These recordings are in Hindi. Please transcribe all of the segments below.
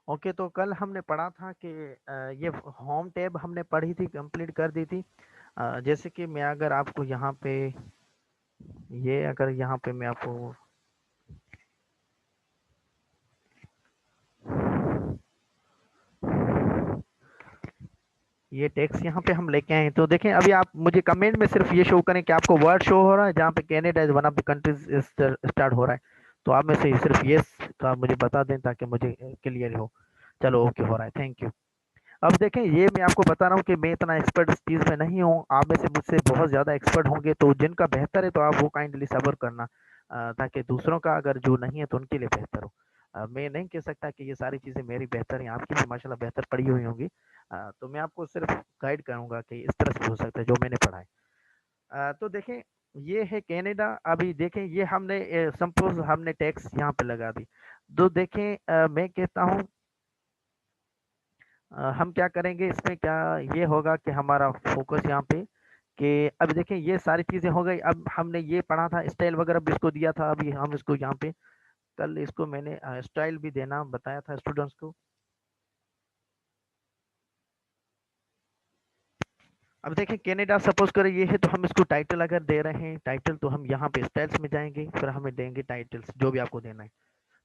ओके, तो कल हमने पढ़ा था कि ये होम टैब हमने पढ़ी थी, कंप्लीट कर दी थी। जैसे कि मैं अगर आपको यहाँ पे ये अगर यहाँ पे मैं आपको ये टेक्स्ट यहाँ पे हम लेके आए हैं, तो देखें अभी आप मुझे कमेंट में सिर्फ ये शो करें कि आपको वर्ड शो हो रहा है जहाँ पे Canada is one of the countries start हो रहा है। तो आप में से सिर्फ यस का मुझे बता दें ताकि मुझे क्लियर हो। चलो, ओके हो रहा है, थैंक यू। अब देखें, ये मैं आपको बता रहा हूँ कि मैं इतना एक्सपर्ट इस चीज़ में नहीं हूँ, आप में से मुझसे बहुत ज़्यादा एक्सपर्ट होंगे, तो जिनका बेहतर है तो आप वो काइंडली सब्र करना, ताकि दूसरों का अगर जो नहीं है तो उनके लिए बेहतर हो। मैं नहीं कह सकता कि ये सारी चीज़ें मेरी बेहतर हैं, आपकी भी माशाल्लाह बेहतर पड़ी हुई होंगी। तो मैं आपको सिर्फ गाइड करूँगा कि इस तरह से हो सकता है जो मैंने पढ़ा है। तो देखें, ये है कनाडा। अभी देखें, ये हमने सपोज हमने टैक्स यहाँ पे लगा दी। तो देखें, मैं कहता हूँ हम क्या करेंगे इसमें, क्या ये होगा कि हमारा फोकस यहाँ पे कि अब देखें ये सारी चीज़ें हो गई। अब हमने ये पढ़ा था स्टाइल वगैरह भी इसको दिया था, अभी हम इसको यहाँ पे कल इसको मैंने स्टाइल भी देना बताया था स्टूडेंट्स को। अब देखें कनाडा सपोज करें ये है, तो हम इसको टाइटल अगर दे रहे हैं टाइटल, तो हम यहाँ पे स्टाइल्स में जाएंगे, फिर हमें देंगे टाइटल्स जो भी आपको देना है।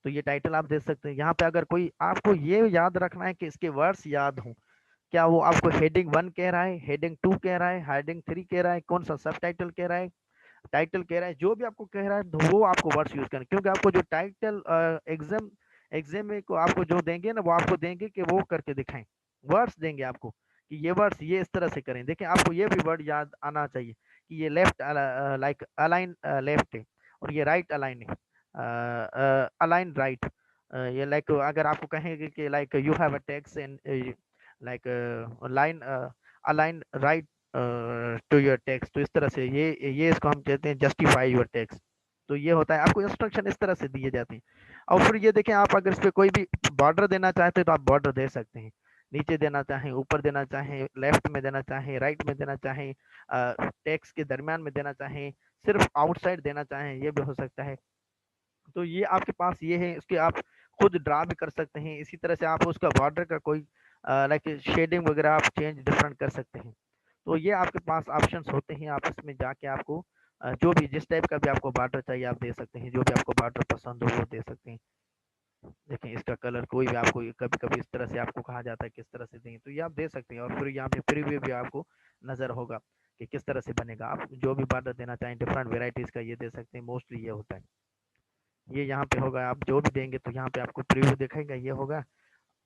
तो ये टाइटल आप दे सकते हैं यहाँ पे। अगर कोई आपको ये याद रखना है कि इसके वर्ड्स याद हों, क्या वो आपको हेडिंग 1 कह रहा है, हेडिंग 2 कह रहा है, हेडिंग 3 कह रहा है, कौन सा सब टाइटल कह रहा है, टाइटल कह रहा है, जो भी आपको कह रहा है तो वो आपको वर्ड्स यूज करना, क्योंकि आपको जो टाइटल एग्जाम एग्जाम में को आपको जो देंगे ना, वो आपको देंगे कि वो करके दिखाएं, वर्ड्स देंगे आपको कि ये वर्ड्स ये इस तरह से करें। देखें, आपको ये भी वर्ड याद आना चाहिए कि ये लेफ्ट लाइक अलाइन लेफ्ट है, और ये राइट अलाइन है, अलाइन राइट। ये लाइक अगर आपको कहेंगे कि like you have a text and like line align right to your text, तो इस तरह से ये इसको हम कहते हैं जस्टिफाई योर टेक्स्ट। तो ये होता है, आपको इंस्ट्रक्शन इस तरह से दिए जाते हैं। और फिर ये देखें, आप अगर इस पे कोई भी बॉर्डर देना चाहते हैं तो आप बॉर्डर दे सकते हैं, नीचे देना चाहें, ऊपर देना चाहें, लेफ्ट में देना चाहें, राइट में देना चाहें, टेक्स्ट के दरमियान में देना चाहें, सिर्फ आउटसाइड देना चाहें, ये भी हो सकता है। तो ये आपके पास ये है, इसके आप खुद ड्रा भी कर सकते हैं। इसी तरह से आप उसका बॉर्डर का कोई लाइक शेडिंग वगैरह आप चेंज डिफरेंट कर सकते हैं। तो ये आपके पास ऑप्शंस होते हैं, आप इसमें जाके आपको जो भी जिस टाइप का भी आपको बॉर्डर चाहिए आप दे सकते हैं, जो भी आपको बॉर्डर पसंद हो वो दे सकते हैं। देखें, इसका कलर कोई भी आपको कभी कभी इस तरह से आपको कहा जाता है किस तरह से दें, तो ये आप दे सकते हैं। और फिर यहाँ पे प्रीव्यू भी आपको नज़र होगा कि किस तरह से बनेगा। आप जो भी बॉर्डर देना चाहें डिफरेंट वेराइटीज़ का ये दे सकते हैं, मोस्टली ये होता है। ये यहाँ पे होगा, आप जो भी देंगे तो यहाँ पे आपको प्रीव्यू दिखाएगा, ये होगा।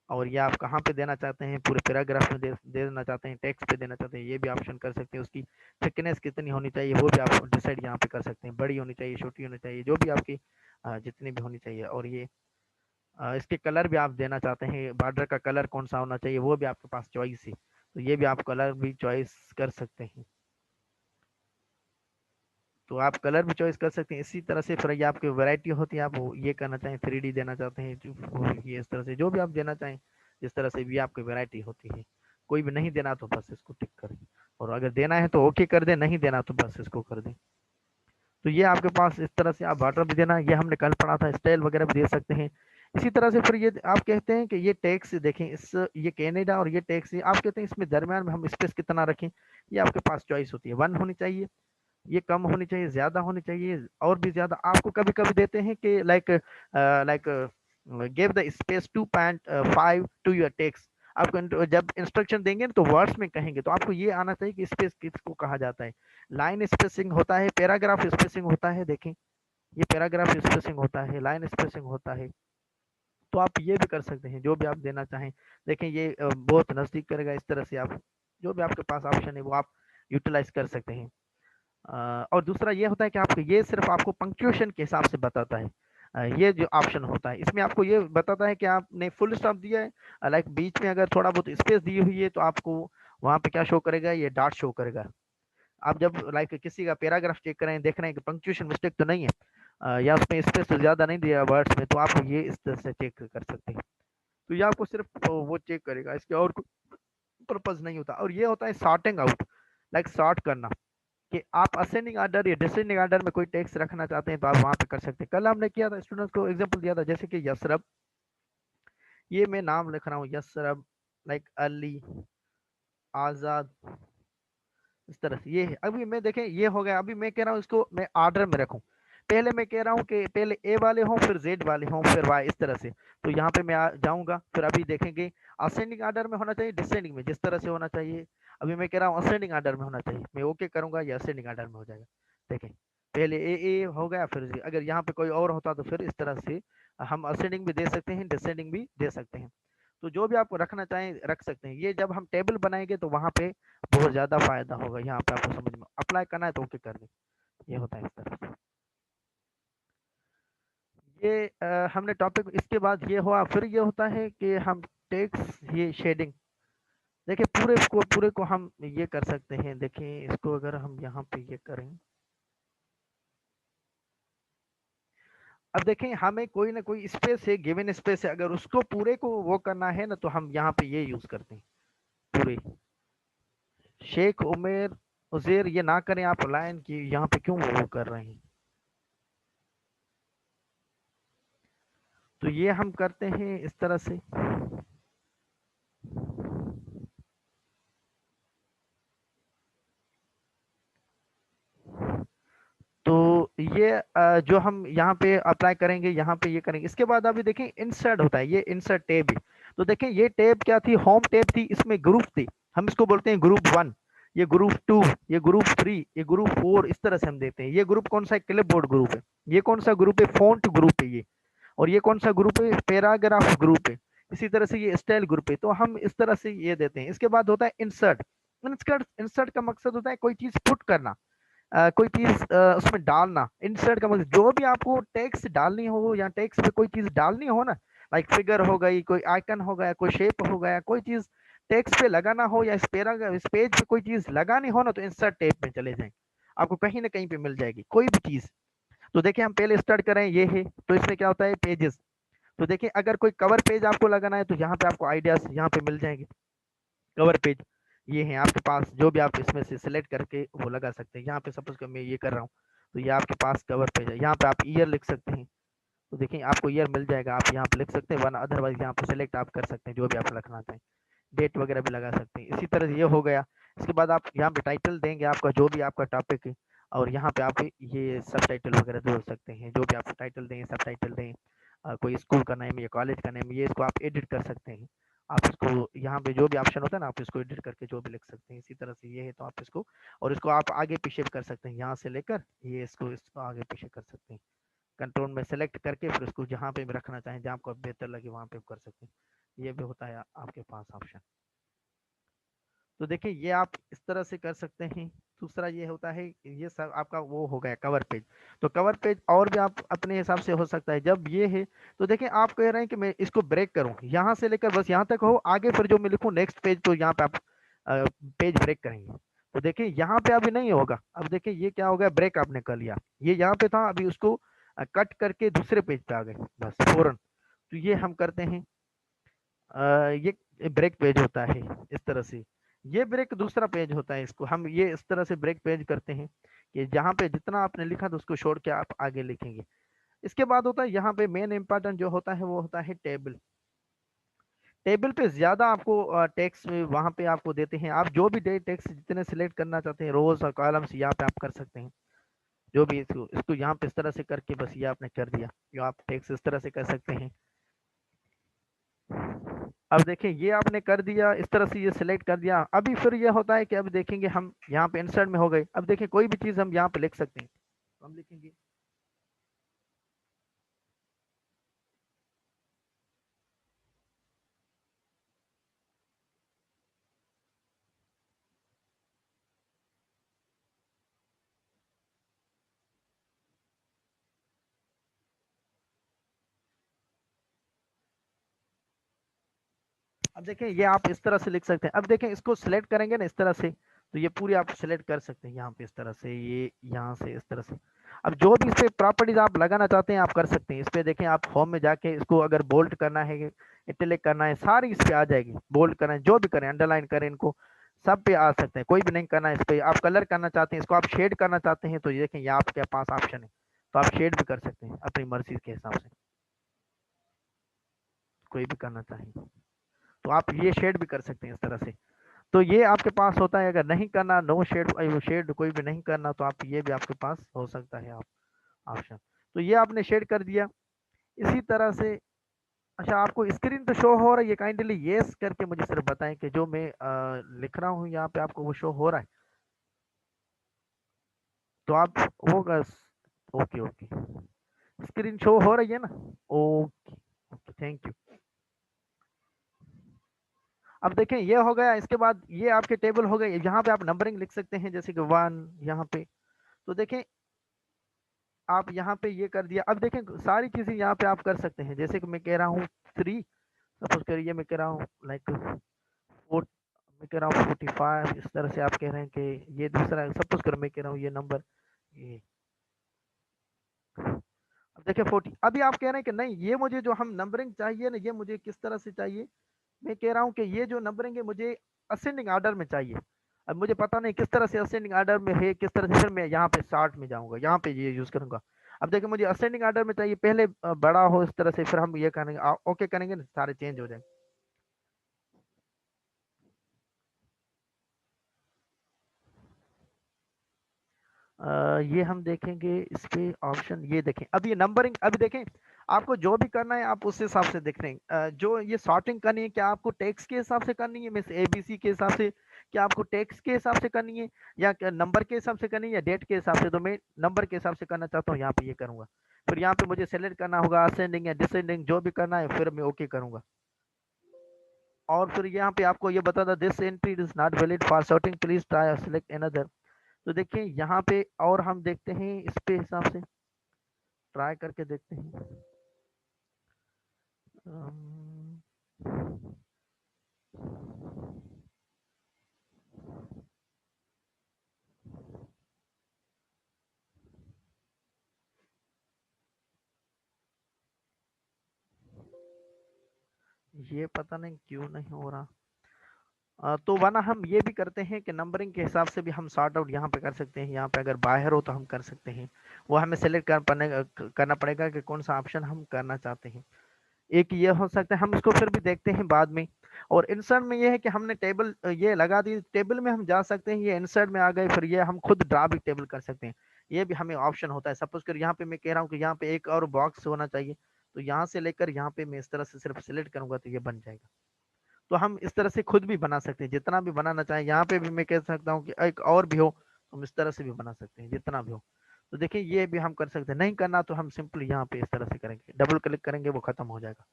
और ये आप कहाँ पे देना चाहते हैं, पूरे पैराग्राफ में देना चाहते हैं, टेक्स्ट पे देना चाहते हैं, ये भी ऑप्शन कर सकते हैं। उसकी थिकनेस कितनी होनी चाहिए वो भी आप डिसाइड यहाँ पे कर सकते हैं, बड़ी होनी चाहिए, छोटी होनी चाहिए, जो भी आपकी जितनी भी होनी चाहिए। और ये इसके कलर भी आप देना चाहते हैं, बॉर्डर का कलर कौन सा होना चाहिए वो भी आपके पास चॉइस है, तो ये भी आप कलर भी चॉइस कर सकते हैं। तो आप कलर भी चॉइस कर सकते हैं। इसी तरह से फिर ये आपकी वैरायटी होती है, आप ये करना चाहें 3D देना चाहते हैं, ये इस तरह से जो भी आप देना चाहें, जिस तरह से भी आपकी वैरायटी होती है। कोई भी नहीं देना तो बस इसको टिक करें, और अगर देना है तो ओके कर दें, नहीं देना तो बस इसको कर दें। तो ये आपके पास इस तरह से आप बॉर्डर भी देना, ये हमने कल पढ़ा था, स्टाइल वगैरह भी दे सकते हैं। इसी तरह से फिर ये आप कहते हैं कि ये टैक्स देखें, इस ये कनाडा और ये टैक्स, आप कहते हैं इसमें दरमियान में हम स्पेस कितना रखें, ये आपके पास चॉइस होती है। 1 होनी चाहिए, ये कम होनी चाहिए, ज़्यादा होनी चाहिए, और भी ज़्यादा आपको कभी-कभी देते हैं कि like give the space 2.5 to your text. आपको जब इंस्ट्रक्शन देंगे ना तो वर्ड्स में कहेंगे, तो आपको ये आना चाहिए कि स्पेस किसको कहा जाता है। लाइन स्पेसिंग होता है, पैराग्राफ स्पेसिंग होता है, देखें ये पैराग्राफ स्पेसिंग होता है, लाइन स्पेसिंग होता है। तो आप ये भी कर सकते हैं, जो भी आप देना चाहें। देखें, ये बहुत नज़दीक करेगा, इस तरह से आप जो भी आपके पास ऑप्शन है वो आप यूटिलाइज़ कर सकते हैं। और दूसरा ये होता है कि आपको ये सिर्फ आपको पंक्चुएशन के हिसाब से बताता है। ये जो ऑप्शन होता है इसमें आपको ये बताता है कि आपने फुल स्टॉप दिया है, लाइक बीच में अगर थोड़ा बहुत स्पेस दी हुई है तो आपको वहाँ पे क्या शो करेगा, ये डॉट शो करेगा। आप जब लाइक किसी का पैराग्राफ चेक करें, देख रहे हैं कि पंक्चुएशन मिस्टेक तो नहीं है, या उसमें स्पेस तो ज़्यादा नहीं दिया वर्ड्स में, तो आप ये इस तरह से चेक कर सकते हैं। तो ये आपको सिर्फ वो चेक करेगा, इसके और पर्पज नहीं होता। और ये होता है सॉर्टिंग आउट, लाइक सॉर्ट करना, कि आप असेंडिंग ऑर्डर या डिसेंडिंग ऑर्डर में कोई टेक्स्ट रखना चाहते हैं तो आप वहाँ पे कर सकते हैं। कल हमने किया था, स्टूडेंट्स को एग्जांपल दिया था, जैसे कि यशरफ, ये मैं नाम लिख रहा हूँ, यसरब, लाइक अली, आजाद, इस तरह से ये है। अभी मैं देखें ये हो गया। अभी मैं कह रहा हूँ इसको मैं ऑर्डर में रखूँ। पहले मैं कह रहा हूँ कि पहले ए वाले हों, फिर जेड वाले हों, फिर वाई, इस तरह से। तो यहाँ पे मैं जाऊंगा, फिर अभी देखेंगे असेंडिंग ऑर्डर में होना चाहिए, डिसेंडिंग में, जिस तरह से होना चाहिए। अभी मैं कह रहा हूँ असेंडिंग ऑर्डर में होना चाहिए, मैं ओके करूंगा, या असेंडिंग ऑर्डर में हो जाएगा। देखें पहले ए हो गया, फिर Z। अगर यहाँ पे कोई और होता तो फिर इस तरह से हम असेंडिंग भी दे सकते हैं, डिसेंडिंग भी दे सकते हैं। तो जो भी आप रखना चाहें रख सकते हैं। ये जब हम टेबल बनाएंगे तो वहां पे बहुत ज़्यादा फ़ायदा होगा। यहाँ पे आपको समझ में अप्लाई करना है तो ओके कर दें। ये होता है इस तरह से। ये हमने टॉपिक, इसके बाद ये हुआ, फिर ये होता है कि हम टेक्स्ट, ये शेडिंग। देखिए पूरे को हम ये कर सकते हैं। देखिए इसको अगर हम यहाँ पे ये करें, अब देखें हमें कोई ना कोई स्पेस है, गिवन स्पेस है, अगर उसको पूरे को वो करना है ना, तो हम यहाँ पे ये यूज करते हैं पूरे। शेख उमेर उजेर ये ना करें आप, लाइन की यहाँ पे क्यों वो कर रहे हैं। तो ये हम करते हैं इस तरह से। तो ये जो हम यहाँ पे अप्लाई करेंगे, यहाँ पे ये करेंगे। इसके बाद अभी देखें इंसर्ट होता है, ये इंसर्ट टैब है। तो देखें ये टैब क्या थी, होम टैब थी, इसमें ग्रुप थी, हम इसको बोलते हैं ग्रुप 1, ये ग्रुप 2, ये ग्रुप 3, ये ग्रुप 4, इस तरह से हम देते हैं। ये ग्रुप कौन सा है, क्लिपबोर्ड ग्रुप है। ये कौन सा ग्रुप है, फॉन्ट ग्रुप है ये। और ये कौन सा ग्रुप है, पैराग्राफ ग्रुप है। इसी तरह से ये स्टाइल ग्रुप है। तो हम इस तरह से ये देते हैं। इसके बाद होता है इंसर्ट। इंसर्ट इंसर्ट का मकसद होता है कोई चीज पुट करना, कोई चीज उसमें डालना। इंसर्ट का मतलब जो भी आपको टेक्स्ट डालनी हो, या टेक्स्ट पे कोई चीज डालनी हो ना, लाइक फिगर हो गई, कोई आइकन हो गया, कोई शेप हो गया, कोई चीज टेक्स्ट पे लगाना हो, या इस पेज पे कोई चीज लगानी हो ना, तो इंसर्ट टैब में चले जाएं, आपको कहीं ना कहीं पे मिल जाएगी कोई भी चीज। तो देखिए हम पहले स्टार्ट करें, ये है। तो इसमें क्या होता है, पेजेस। तो देखिए अगर कोई कवर पेज आपको लगाना है, तो यहाँ पे आपको आइडियाज यहाँ पे मिल जाएंगे। कवर पेज ये है आपके पास, जो भी आप इसमें से सिलेक्ट करके वो लगा सकते हैं। यहाँ पे सपोज कर मैं ये कर रहा हूँ, तो ये आपके पास कवर पेज है। यहाँ पे आप ईयर लिख सकते हैं, तो देखिए आपको ईयर मिल जाएगा, आप यहाँ पे लिख सकते हैं। वरना अदरवाइज यहाँ पे सिलेक्ट आप कर सकते हैं जो भी आप रखना चाहें। डेट वगैरह भी लगा सकते हैं। इसी तरह से ये हो गया। इसके बाद आप यहाँ पे टाइटल देंगे आपका, जो भी आपका टॉपिक है। और यहाँ पे आप ये सब टाइटल वगैरह जोड़ सकते हैं, जो भी आप टाइटल दें, सब टाइटल दें। कोई स्कूल का नेम या कॉलेज का नेम, ये इसको आप एडिट कर सकते हैं। आप इसको यहाँ पे जो भी ऑप्शन होता है ना, आप इसको एडिट करके जो भी लिख सकते हैं। इसी तरह से ये है, तो आप इसको, और इसको आप आगे पीछे भी कर सकते हैं, यहाँ से लेकर ये इसको आगे पीछे कर सकते हैं। कंट्रोल में सेलेक्ट करके फिर उसको जहाँ पे भी रखना चाहें, जहाँ आपको बेहतर लगे वहाँ पे कर सकते हैं। ये भी होता है आपके पास ऑप्शन। तो देखिए ये आप इस तरह से कर सकते हैं। दूसरा ये होता है, ये सब आपका वो हो गया कवर पेज। तो कवर पेज और भी आप अपने हिसाब से हो सकता है। जब ये है, तो देखिए आप कह रहे हैं कि मैं इसको ब्रेक करूं, यहाँ से लेकर बस यहाँ तक हो, आगे फिर जो मैं लिखूं नेक्स्ट पेज, तो यहाँ पे आप पेज ब्रेक करेंगे। तो देखिए यहाँ पे अभी नहीं होगा। अब देखिए ये क्या हो गया, ब्रेक आपने कर लिया। ये यहाँ पे था, अभी उसको कट करके दूसरे पेज पे आ गए बस फौरन। तो ये हम करते हैं, ये ब्रेक पेज होता है इस तरह से। ये ब्रेक दूसरा पेज होता है, इसको हम ये इस तरह से ब्रेक पेज करते हैं कि जहाँ पे जितना आपने लिखा था उसको छोड़ के आप आगे लिखेंगे। इसके बाद होता है यहाँ पे मेन इंपॉर्टेंट जो होता है वो होता है टेबल। टेबल पे ज्यादा आपको टेक्स्ट वहाँ पे आपको देते हैं। आप जो भी टेक्स्ट जितने सिलेक्ट करना चाहते हैं, रोज और कॉलम्स, यहाँ पे आप कर सकते हैं। जो भी इसको यहाँ पे इस तरह से करके बस ये आपने कर दिया, जो आप टेक्स्ट इस तरह से कर सकते हैं। अब देखिए ये आपने कर दिया इस तरह से, ये सिलेक्ट कर दिया। अभी फिर ये होता है कि अब देखेंगे हम यहाँ पे इंसर्ट में हो गए। अब देखिए कोई भी चीज़ हम यहाँ पे लिख सकते हैं, तो हम लिखेंगे। अब देखें ये आप इस तरह से लिख सकते हैं। अब देखें इसको सिलेक्ट करेंगे ना इस तरह से, तो ये पूरी आप सिलेक्ट कर सकते हैं यहाँ पे इस तरह से, ये यहाँ से इस तरह से। अब जो भी इस पे प्रॉपर्टीज आप लगाना चाहते हैं आप कर सकते हैं। इस पे देखें आप होम में जाके इसको अगर बोल्ड करना है, इटैलिक करना है, सारी इस पे आ जाएगी। बोल्ड करना है, जो भी करें, अंडरलाइन करें, इनको सब पे आ सकते हैं। कोई भी नहीं करना है इस पे। आप कलर करना चाहते हैं, इसको आप शेड करना चाहते हैं, तो ये देखें ये आपके पास ऑप्शन है। तो आप शेड भी कर सकते हैं अपनी मर्जी के हिसाब से। कोई भी करना चाहिए तो आप ये शेड भी कर सकते हैं इस तरह से। तो ये आपके पास होता है, अगर नहीं करना नो शेड, शेड कोई भी नहीं करना तो आप ये भी आपके पास हो सकता है आप ऑप्शन। तो ये आपने शेड कर दिया इसी तरह से। अच्छा, आपको स्क्रीन पे शो हो रहा है, ये काइंडली येस करके मुझे सिर्फ बताएं कि जो मैं लिख रहा हूँ यहाँ पे आपको वो शो हो रहा है। तो आप वो ओके ओके, स्क्रीन शो हो रही है ना? Okay okay, thank you. अब देखें ये हो गया, इसके बाद ये आपके टेबल हो गए। यहाँ पे आप नंबरिंग लिख सकते हैं जैसे कि 1 यहाँ पे। तो देखें आप यहाँ पे ये कर दिया। अब देखें सारी चीजें यहाँ पे आप कर सकते हैं, जैसे कि मैं कह रहा हूँ 3, सपोज करिए मैं कह रहा हूँ लाइक 4, मैं कह रहा हूँ 45, इस तरह से आप कह रहे हैं कि ये दूसरा, सपोज कर मैं कह रहा हूँ ये नंबर ये। अब देखिए 40, अभी आप कह रहे हैं कि नहीं ये मुझे जो हम नंबरिंग चाहिए ना, ये मुझे किस तरह से चाहिए। मैं कह रहा हूँ कि ये जो नंबरिंग है मुझे असेंडिंग ऑर्डर में चाहिए। अब मुझे पता नहीं किस तरह से असेंडिंग ऑर्डर में है, किस तरह से, फिर मैं यहाँ पे स्टार्ट में जाऊँगा, यहाँ पे ये यूज़ करूँगा। अब देखिए मुझे असेंडिंग ऑर्डर में चाहिए, पहले बड़ा हो इस तरह से, फिर हम ये करेंगे ओके करेंगे ना, सारे चेंज हो जाएंगे। ये हम देखेंगे इस पे ऑप्शन, ये देखें अब ये नंबरिंग। अभी देखें आपको जो भी करना है आप उस हिसाब से देख रहे हैं। जो ये सॉर्टिंग करनी है, क्या आपको टेक्स्ट के हिसाब से करनी है, मिस एबीसी के हिसाब से, क्या आपको टेक्स्ट के हिसाब से करनी है, या नंबर के हिसाब से करनी है, या डेट के हिसाब से। तो मैं नंबर के हिसाब से करना चाहता हूँ, यहाँ पे ये करूंगा। फिर यहाँ पे मुझे सेलेक्ट करना होगा असेंडिंग या डिसेंडिंग, जो भी करना है, फिर मैं ओके करूंगा। और फिर यहाँ पे आपको ये बता था this entry is not valid for sorting, please try select another. तो देखिए यहाँ पे और हम देखते हैं इस पे हिसाब से ट्राई करके देखते हैं। अम, ये पता नहीं क्यों नहीं हो रहा। तो वरना हम ये भी करते हैं कि नंबरिंग के हिसाब से भी हम सॉर्ट आउट यहाँ पे कर सकते हैं। यहाँ पे अगर बाहर हो तो हम कर सकते हैं, वो हमें सेलेक्ट करना पड़ेगा कि कौन सा ऑप्शन हम करना चाहते हैं। एक ये हो सकता है, हम इसको फिर भी देखते हैं बाद में। और इंसर्ट में ये है कि हमने टेबल ये लगा दी, टेबल में हम जा सकते हैं, ये इंसर्ट में आ गए, फिर ये हम खुद ड्रा भी टेबल कर सकते हैं। ये भी हमें ऑप्शन होता है। सपोज कर यहाँ पे मैं कह रहा हूँ कि यहाँ पे एक और बॉक्स होना चाहिए, तो यहाँ से लेकर यहाँ पे मैं इस तरह से सिर्फ सिलेक्ट करूंगा तो ये बन जाएगा। तो हम इस तरह से खुद भी बना सकते हैं, जितना भी बनाना चाहें। यहाँ पे भी मैं कह सकता हूँ कि एक और भी हो, तो हम इस तरह से भी बना सकते हैं जितना भी हो। तो देखिए ये भी हम कर सकते हैं, नहीं करना तो हम सिंपली यहाँ पे इस तरह से करेंगे, डबल क्लिक करेंगे, वो खत्म हो जाएगा।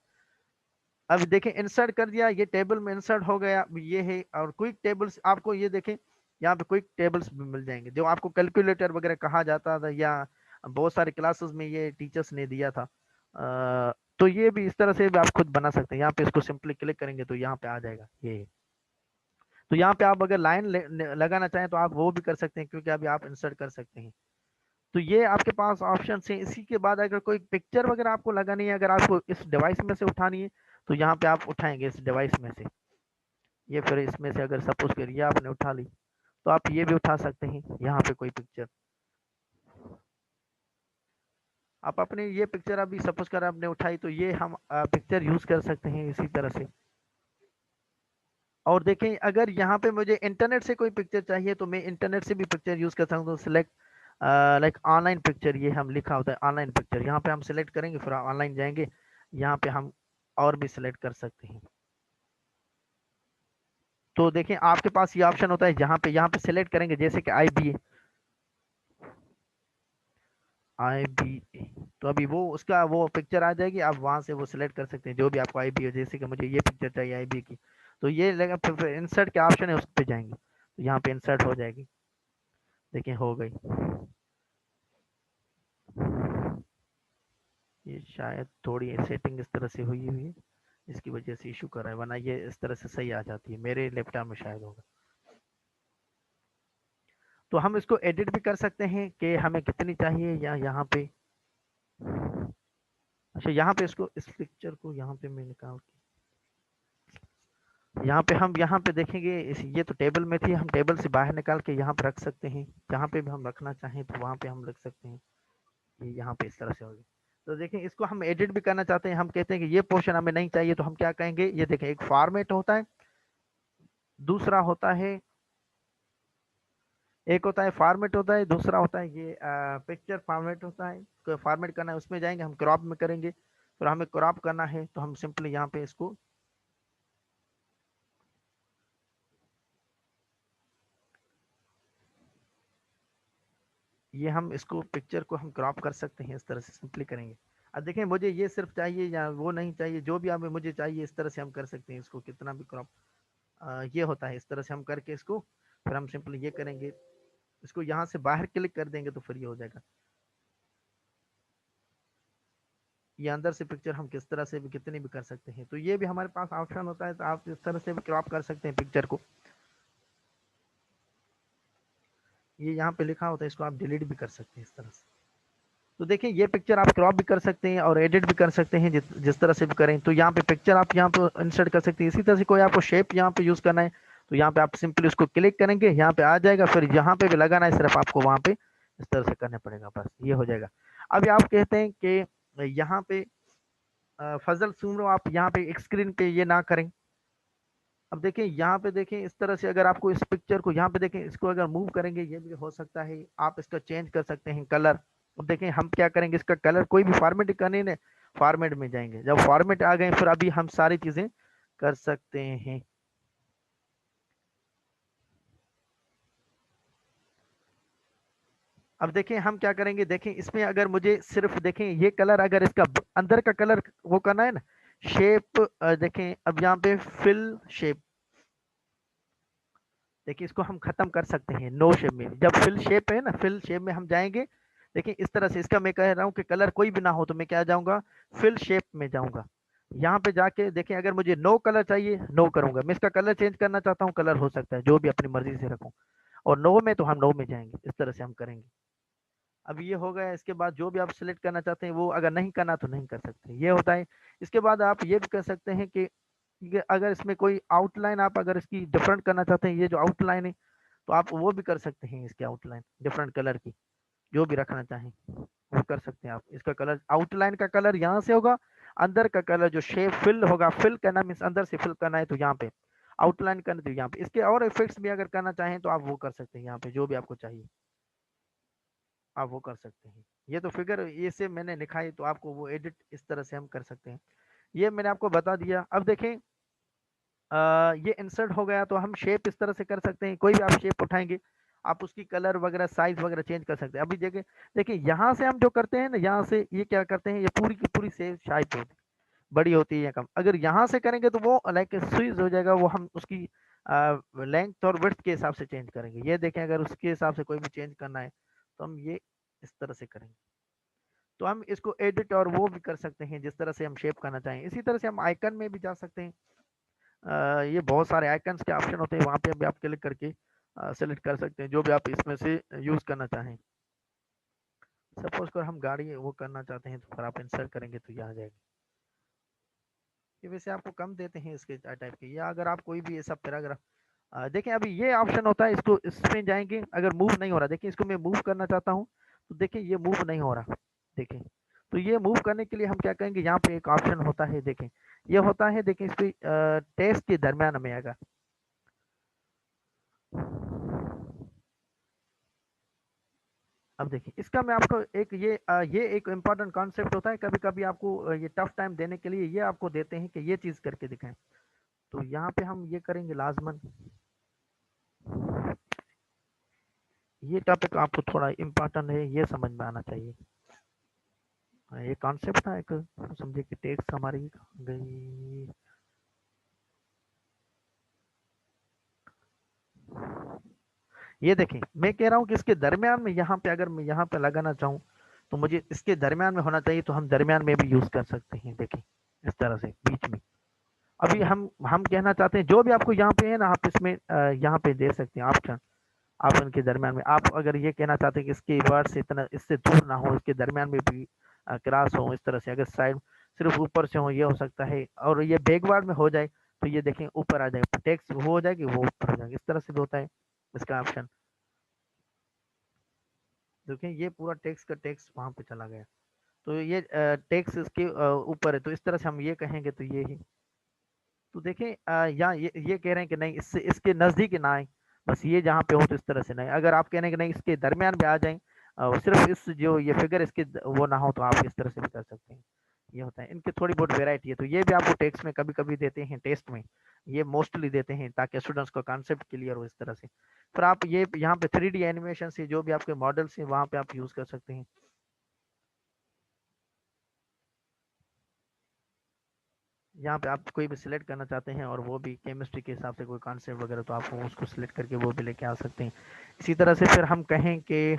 अब देखें इंसर्ट कर दिया, ये टेबल में इंसर्ट हो गया ये है। और क्विक टेबल्स आपको ये देखें यहाँ पे क्विक टेबल्स भी मिल जाएंगे, जो आपको कैलकुलेटर वगैरह कहा जाता था, या बहुत सारे क्लासेस में ये टीचर्स ने दिया था। तो ये भी इस तरह से भी आप खुद बना सकते हैं। यहाँ पे इसको सिंपली क्लिक करेंगे तो यहाँ पे आ जाएगा ये। तो यहाँ पे आप अगर लाइन लगाना चाहें तो आप वो भी कर सकते हैं, क्योंकि अभी आप इंसर्ट कर सकते हैं। तो ये आपके पास ऑप्शन है। इसी के बाद अगर कोई पिक्चर वगैरह आपको लगानी है, अगर आपको इस डिवाइस में से उठानी है, तो यहाँ पे आप उठाएंगे इस डिवाइस में से। ये फिर इसमें से अगर सपोज करिए आपने उठा ली, तो आप ये भी उठा सकते हैं यहाँ पे कोई पिक्चर। आप अपने ये पिक्चर अभी सपोज कर आपने उठाई, तो ये हम पिक्चर यूज कर सकते हैं इसी तरह से। और देखें अगर यहाँ पे मुझे इंटरनेट से कोई पिक्चर चाहिए, तो मैं इंटरनेट से भी पिक्चर यूज कर सकता हूँ। सिलेक्ट लाइक ऑनलाइन पिक्चर, ये हम लिखा होता है ऑनलाइन पिक्चर, यहाँ पे हम सिलेक्ट करेंगे, फिर ऑनलाइन जाएंगे, यहाँ पे हम और भी सिलेक्ट कर सकते हैं। तो देखें आपके पास ये ऑप्शन होता है, यहाँ पे सिलेक्ट करेंगे जैसे कि आई बी ए, तो अभी वो उसका वो पिक्चर आ जाएगी, आप वहां से वो सिलेक्ट कर सकते हैं जो भी आपको आई बी हो। जैसे कि मुझे ये पिक्चर चाहिए आई बी की, तो ये लगा, फिर इंसर्ट के ऑप्शन है उस पर जाएंगे, तो यहाँ पे इंसर्ट हो जाएगी। देखिए हो गई। ये शायद थोड़ी सेटिंग इस तरह से हुई हुई है, इसकी वजह से इशू कर रहा है, वरना ये इस तरह से सही आ जाती है, मेरे लैपटॉप में शायद होगा। तो हम इसको एडिट भी कर सकते हैं कि हमें कितनी चाहिए, या यहाँ पे, अच्छा यहाँ पे इसको, इस पिक्चर को यहाँ पे मैं निकाल के, यहाँ पे हम यहाँ पे देखेंगे ये तो टेबल में थी, हम टेबल से बाहर निकाल के यहाँ पे रख सकते हैं। जहाँ पे भी हम रखना चाहें तो वहाँ पे हम रख सकते हैं। ये यहाँ पे इस तरह से होगी। तो देखें इसको हम एडिट भी करना चाहते हैं, हम कहते हैं कि ये पोर्शन हमें नहीं चाहिए, तो हम क्या कहेंगे, ये देखें एक फॉर्मेट होता है, दूसरा होता है, एक होता है फॉर्मेट होता है, दूसरा होता है ये पिक्चर फॉर्मेट होता है। तो फॉर्मेट करना है उसमें जाएंगे, हम क्रॉप में करेंगे, तो हमें क्रॉप करना है तो हम सिंपली यहाँ पे इसको ये हम इसको पिक्चर को हम क्रॉप कर सकते हैं, इस तरह से सिंपली करेंगे। अब देखें मुझे ये सिर्फ चाहिए या वो नहीं चाहिए, जो भी हमें मुझे चाहिए इस तरह से हम कर सकते हैं इसको, कितना भी क्रॉप ये होता है, इस तरह से हम करके इसको फिर हम सिंपली ये करेंगे, इसको यहाँ से बाहर क्लिक कर देंगे तो फिर ये हो जाएगा। ये अंदर से पिक्चर हम किस तरह से भी कितनी भी कर सकते हैं, तो ये भी हमारे पास ऑप्शन होता है, तो आप इस तरह से भी क्रॉप कर सकते हैं पिक्चर को। ये यहाँ पे लिखा होता है, इसको आप डिलीट भी कर सकते हैं इस तरह से। तो देखिए ये पिक्चर आप क्रॉप भी कर सकते हैं और एडिट भी कर सकते हैं, जिस तरह से भी करें। तो यहाँ पे पिक्चर आप यहाँ पे इंसर्ट कर सकते हैं। इसी तरह से कोई आपको शेप यहाँ पे यूज करना है, तो यहाँ पे आप सिंपली उसको क्लिक करेंगे, यहाँ पे आ जाएगा, फिर यहाँ पे भी लगाना है, सिर्फ आपको वहाँ पे इस तरह से करना पड़ेगा, बस ये हो जाएगा। अभी आप कहते हैं कि यहाँ पे फजल सुन लो, आप यहाँ पे एक स्क्रीन पे ये ना करें। अब देखें यहाँ पे देखें इस तरह से, अगर आपको इस पिक्चर को यहाँ पे देखें, इसको अगर मूव करेंगे ये भी हो सकता है, आप इसका चेंज कर सकते हैं कलर। अब देखें हम क्या करेंगे, इसका कलर कोई भी फॉर्मेट करने ने, फॉर्मेट में जाएंगे, जब फॉर्मेट आ गए फिर अभी हम सारी चीजें कर सकते हैं। अब देखें हम क्या करेंगे, देखें इसमें अगर मुझे सिर्फ देखें ये कलर, अगर इसका अंदर का कलर वो करना है ना, शेप देखें अब यहाँ पे फिल शेप, देखिए इसको हम खत्म कर सकते हैं नो शेप में। जब फिल शेप है ना, फिल शेप में हम जाएंगे, देखिए इस तरह से, इसका मैं कह रहा हूँ कि कलर कोई भी ना हो, तो मैं क्या जाऊंगा, फिल शेप में जाऊंगा। यहाँ पे जाके देखिए अगर मुझे नो कलर चाहिए, नो करूंगा, मैं इसका कलर चेंज करना चाहता हूँ, कलर हो सकता है जो भी अपनी मर्जी से रखूं, और नो में तो हम नो में जाएंगे, इस तरह से हम करेंगे। अब ये हो गया, इसके बाद जो भी आप सिलेक्ट करना चाहते हैं वो, अगर नहीं करना तो नहीं कर सकते, ये होता है। इसके बाद आप ये भी कर सकते हैं कि अगर इसमें कोई आउटलाइन, आप अगर इसकी डिफरेंट करना चाहते हैं, ये जो आउटलाइन है, तो आप वो भी कर सकते हैं, इसकी आउटलाइन डिफरेंट कलर की, जो भी रखना चाहें वो कर सकते हैं आप। इसका कलर, आउटलाइन का कलर यहाँ से होगा, अंदर का कलर जो शेप फिल होगा, फिल करना मीन्स अंदर से फिल करना है तो यहाँ पे, आउटलाइन करना तो यहाँ पे। इसके और इफेक्ट्स भी अगर करना चाहें तो आप वो कर सकते हैं, यहाँ पे जो भी आपको चाहिए आप वो कर सकते हैं। ये तो फिगर ये से मैंने लिखा है, तो आपको वो एडिट इस तरह से हम कर सकते हैं। ये मैंने आपको बता दिया। अब देखें ये इंसर्ट हो गया, तो हम शेप इस तरह से कर सकते हैं, कोई भी आप शेप उठाएंगे, आप उसकी कलर वगैरह साइज वगैरह चेंज कर सकते हैं। अभी देखिए, देखिए यहाँ से हम जो करते हैं ना, यहाँ से ये क्या करते हैं, ये पूरी की पूरी सेम शाइप होती है, बड़ी होती है या कम। अगर यहाँ से करेंगे तो वो लाइक स्क्वीज हो जाएगा, वो हम उसकी लेंथ और विड्थ के हिसाब से चेंज करेंगे। ये देखें अगर उसके हिसाब से कोई भी चेंज करना है तो हम ये इस तरह से करेंगे। तो हम इसको एडिट और वो भी कर सकते हैं जिस तरह से हम शेप करना चाहें। इसी तरह से हम आइकन में भी जा सकते हैं। ये बहुत सारे आइकन्स के ऑप्शन होते हैं, वहाँ पे भी आप क्लिक करके सेलेक्ट कर सकते हैं जो भी आप इसमें से यूज करना चाहें। सपोज कर हम गाड़ी वो करना चाहते हैं, तो फिर आप इंसर्ट करेंगे तो ये आ जाएगी। ये वैसे आपको कम देते हैं इसके टाइप के, या अगर आप कोई भी ऐसा पैराग्राफ देखें, अभी ये ऑप्शन होता है, इसको इसमें जाएंगे, अगर मूव नहीं हो रहा, देखिए इसको मैं मूव करना चाहता हूँ, तो देखिए ये मूव नहीं हो रहा, देखें। तो ये मूव करने के लिए हम क्या करेंगे, यहाँ पे एक ऑप्शन होता है, देखें ये होता है, देखें इस पे टेक्स्ट के दरमियान में अगर, अब देखिए इसका मैं आपको एक ये एक इम्पॉर्टेंट कॉन्सेप्ट होता है, कभी कभी आपको ये टफ टाइम देने के लिए ये आपको देते हैं कि ये चीज़ करके दिखाएं। तो यहाँ पे हम ये करेंगे लाजमन, ये टॉपिक आपको थोड़ा इम्पोर्टेंट है, ये समझ में आना चाहिए। ये कॉन्सेप्ट था एक, समझे कि टेक्स्ट हमारी गई। ये देखें मैं कह रहा हूँ कि इसके दरमियान में, यहाँ पे अगर मैं यहाँ पे लगाना चाहूँ तो मुझे इसके दरमियान में होना चाहिए, तो हम दरमियान में भी यूज कर सकते हैं, देखें इस तरह से बीच में। अभी हम कहना चाहते हैं जो भी आपको यहाँ पे है ना, आप इसमें यहाँ पे दे सकते हैं ऑप्शन। आप उनके दरमियान में, आप अगर ये कहना चाहते हैं कि इसके वर्ड से इतना इससे दूर ना हो, इसके दरमियान में भी क्रॉस हो, इस तरह से, अगर साइड सिर्फ ऊपर से हो ये हो सकता है, और ये बैकवर्ड में हो जाए तो ये देखें ऊपर आ जाएगा, टेक्स्ट वो हो जाएगी, वो ऊपर हो जाएगी, इस तरह से भी होता है इसका ऑप्शन। देखें ये पूरा टेक्स्ट का टेक्स्ट वहां पे चला गया। तो ये टेक्स्ट इसके ऊपर है, तो इस तरह से हम ये कहेंगे तो ये है। तो देखें यहाँ ये कह रहे हैं कि नहीं इससे इसके नज़दीक ना आए, बस ये जहाँ पे हो तो इस तरह से नहीं। अगर आप कह रहे हैं कि नहीं इसके दरमियान में आ जाएं, सिर्फ इस जो ये फिगर इसके वो ना हो, तो आप इस तरह से भी कर सकते हैं। ये होता है, इनकी थोड़ी बहुत वेराइटी है। तो ये भी आपको टेक्स्ट में कभी कभी देते हैं, टेस्ट में ये मोस्टली देते हैं ताकि स्टूडेंट्स को कॉन्सेप्ट क्लियर हो इस तरह से। फिर आप ये यहाँ पे 3D एनिमेशन से जो भी आपके मॉडल्स हैं वहाँ पे आप यूज़ कर सकते हैं। यहाँ पे आप कोई भी सिलेक्ट करना चाहते हैं और वो भी केमिस्ट्री के हिसाब से कोई कॉन्सेप्ट वगैरह, तो आप उसको सिलेक्ट करके वो भी लेके आ सकते हैं। इसी तरह से फिर हम कहें कि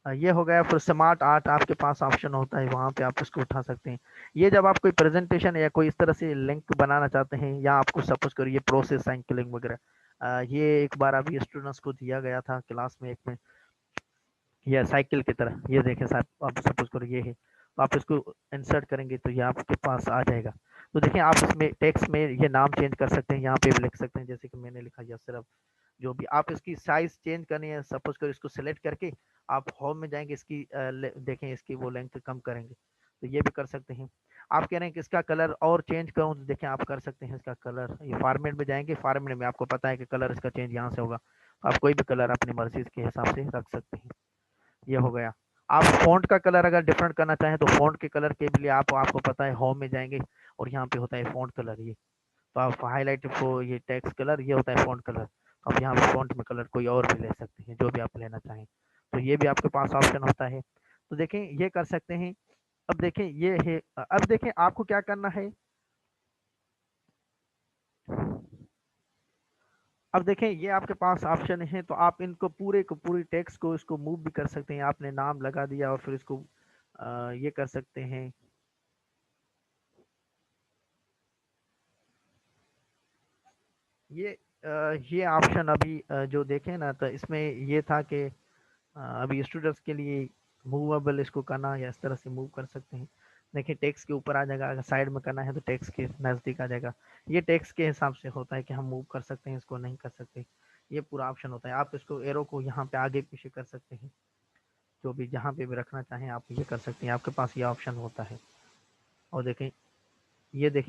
ये हो गया। फिर स्मार्ट आर्ट आपके पास ऑप्शन होता है, वहाँ पे आप इसको उठा सकते हैं। ये जब आप कोई प्रेजेंटेशन या कोई इस तरह से लिंक बनाना चाहते हैं, या आपको सपोज करो ये प्रोसेस साइकिलिंग वगैरह, ये एक बार अभी स्टूडेंट्स को दिया गया था क्लास में एक में, या साइकिल की तरह ये देखें साहब, आप सपोज करो ये है, तो आप इसको इंसर्ट करेंगे तो ये आपके पास आ जाएगा। तो देखिए आप इसमें टेक्स्ट में ये नाम चेंज कर सकते हैं, यहाँ पे भी लिख सकते हैं जैसे कि मैंने लिखा या सिर्फ जो भी आप इसकी साइज चेंज करनी है, सपोज करो इसको सिलेक्ट करके आप होम में जाएंगे, इसकी देखें इसकी वो लेंथ कम करेंगे तो ये भी कर सकते हैं। आप कह रहे हैं कि इसका कलर और चेंज करूं, तो देखें आप कर सकते हैं इसका कलर। ये फॉर्मेट में जाएंगे, फॉर्मेट में आपको पता है कि कलर इसका चेंज यहाँ से होगा, तो आप कोई भी कलर अपनी मर्जी के हिसाब से रख सकते हैं। ये हो गया। आप फ़ॉन्ट का कलर अगर डिफरेंट करना चाहें तो फ़ॉन्ट के कलर के लिए आपको पता है होम में जाएँगे और यहाँ पे होता है फ़ॉन्ट कलर ये। तो आप हाइलाइट को ये टेक्स्ट कलर ये होता है फ़ॉन्ट कलर। तो आप यहाँ पे फ़ॉन्ट में कलर कोई और भी ले सकते हैं, जो भी आप लेना चाहें। तो ये भी आपके पास ऑप्शन होता है। तो देखें ये कर सकते हैं। अब देखें ये है, अब देखें आपको क्या करना है। अब देखें ये आपके पास ऑप्शन है, तो आप इनको पूरे को पूरी टेक्स्ट को इसको मूव भी कर सकते हैं। आपने नाम लगा दिया और फिर इसको ये कर सकते हैं। ये ऑप्शन अभी जो देखें ना, तो इसमें ये था कि अभी स्टूडेंट्स के लिए मूवेबल इसको करना या इस तरह से मूव कर सकते हैं। देखिए टेक्स्ट के ऊपर आ जाएगा, अगर साइड में करना है तो टेक्स्ट के नज़दीक आ जाएगा। ये टेक्स्ट के हिसाब से होता है कि हम मूव कर सकते हैं, इसको नहीं कर सकते। ये पूरा ऑप्शन होता है। आप इसको एरो को यहाँ पे आगे पीछे कर सकते हैं, जो भी जहाँ पे भी रखना चाहें आप ये कर सकते हैं, आपके पास ये ऑप्शन होता है। और देखें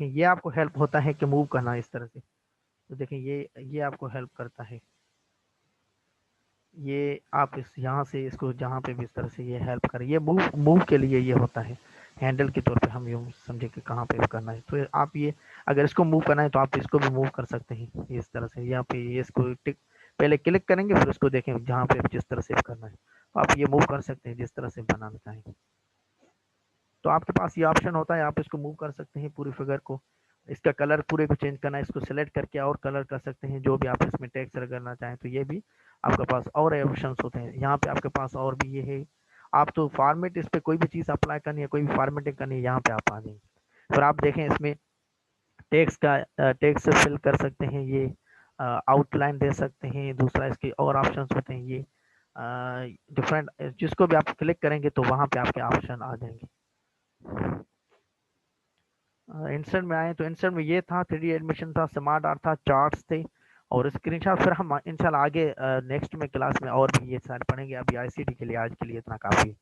ये आपको हेल्प होता है कि मूव करना इस तरह से। तो देखें ये आपको हेल्प करता है। ये आप इस यहाँ से इसको जहाँ पे भी इस तरह से ये हेल्प करे, ये मूव मूव के लिए ये होता है। हैंडल के तौर पे हम यूँ समझे कि कहाँ पे करना है। तो आप ये अगर इसको मूव करना है तो आप इसको भी मूव कर सकते हैं इस तरह से। यहाँ पे ये इसको टिक पहले क्लिक करेंगे, फिर उसको देखें जहाँ पे जिस तरह से करना है, तो आप ये मूव कर सकते हैं जिस तरह से बनाना चाहें। तो आपके पास ये ऑप्शन होता है, आप इसको मूव कर सकते हैं पूरी फिगर को। इसका कलर पूरे को चेंज करना है, इसको सेलेक्ट करके और कलर कर सकते हैं, जो भी आप इसमें टेक्स्ट करना चाहें। तो ये भी आपके पास और ऑप्शंस होते हैं। यहाँ पे आपके पास और भी ये है। आप तो फॉर्मेट इस पे कोई भी चीज़ अप्लाई करनी है, कोई भी फॉर्मेटिंग करनी है, यहाँ पे आप आ जाएंगे। फिर आप देखें इसमें टेक्स्ट फिल कर सकते हैं, ये आउटलाइन दे सकते हैं। दूसरा इसके और ऑप्शंस होते हैं, ये डिफरेंट जिसको भी आप क्लिक करेंगे तो वहाँ पे आपके ऑप्शन आ जाएंगे। इंस्टेंट में आए तो इंस्टेंट में ये था, 3D एनिमेशन था, स्मार्ट आर्ट था, चार्ट्स थे और स्क्रीनशॉट। फिर हम इंशाल्लाह आगे नेक्स्ट में क्लास में और भी ये सारे पढ़ेंगे। अभी आईसीटी के लिए आज के लिए इतना काफ़ी है।